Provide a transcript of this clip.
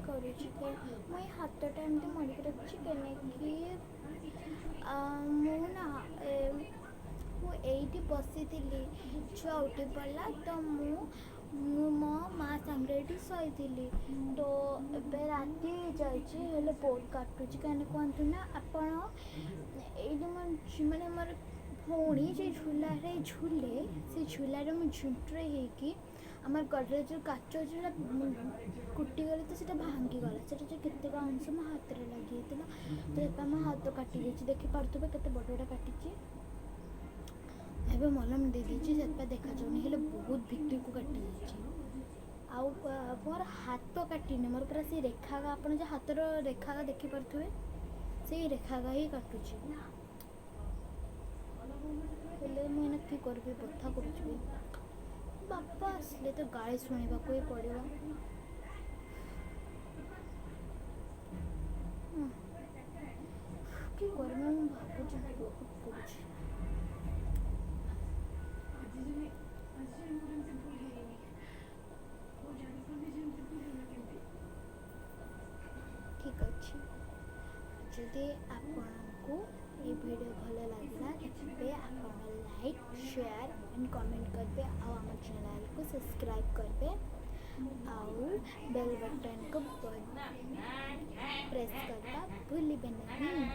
କରୁଛି କି ମୁଁ ଏଇ ହାତଟା ଏମିତି ମଡ଼ିକି ରଖୁଛି କେନେକି ମୁଁ ନା ମୁଁ ଏଇଠି ବସିଥିଲି ଛୁଆ ଉଠି ପଡ଼ିଲା ତ ମୁଁ ମୋ ମା ସାଙ୍ଗରେ ଏଇଠି ଶୋଇଥିଲି ତ ଏବେ ରାତି ହେଇଯାଇଛି ହେଲେ ବହୁତ କାଟୁଛି କାହିଁକି କୁହନ୍ତୁ ନା ଆପଣ ଏଇଠି ମାନେ ମୋର ଭଉଣୀ ଯେ ଝୁଲାରେ ଝୁଲେ ସେ ଝୁଲାରେ ମୁଁ ଝୁଣ୍ଟରେ ହେଇକି আমার ଗଡ଼ରେଜର କାଚ ଯେଉଁଟା କୁଟିଗଲା ତ ସେଇଟା ଭାଙ୍ଗିଗଲା ସେଇଟା ଯେ କେତେଟା ଅଂଶ ମୋ ହାତରେ ଲାଗିଯାଇଥିଲା ତ ଏବେ ମୋ ହାତ କାଟି ଦେଇଛି ଦେଖିପାରୁଥିବେ କେତେ ବଡ଼ଟା କାଟିଛି ଏବେ ମଲମ ଦେଇଦେଇଛି ସେଥିପାଇଁ ଦେଖାଯାଉନି ହେଲେ ବହୁତ ଭିତରକୁ କାଟିଯାଇଛି ଆଉ ମୋର ହାତ କାଟିନି ମୋର ପୁରା ସେଇ ରେଖାଗା ଆପଣ ଯେ ହାତର ରେଖାଗା ଦେଖିପାରୁଥିବେ ସେଇ ରେଖାଗା ହିଁ କାଟୁଛି ହେଲେ ମୁଁ ଏଇନା କି କରିବି ବଥା କରୁଛି ବାପା ଆସିଲେ ତ ଗାଳି ଶୁଣିବାକୁ ହିଁ ପଡ଼ିବ କି କରିବି ମୁଁ ଭାବୁଛି ବହୁତ କରୁଛି ଠିକ୍ ଅଛି ଯଦି ଆପଣଙ୍କୁ ये वीडियो भल लगा तेरे आप लाइक शेयर एंड कमेंट करेंगे आम चैनल को सब्सक्राइब करेंगे आउ बेल बटन को प्रेस करना भूलिए नहीं।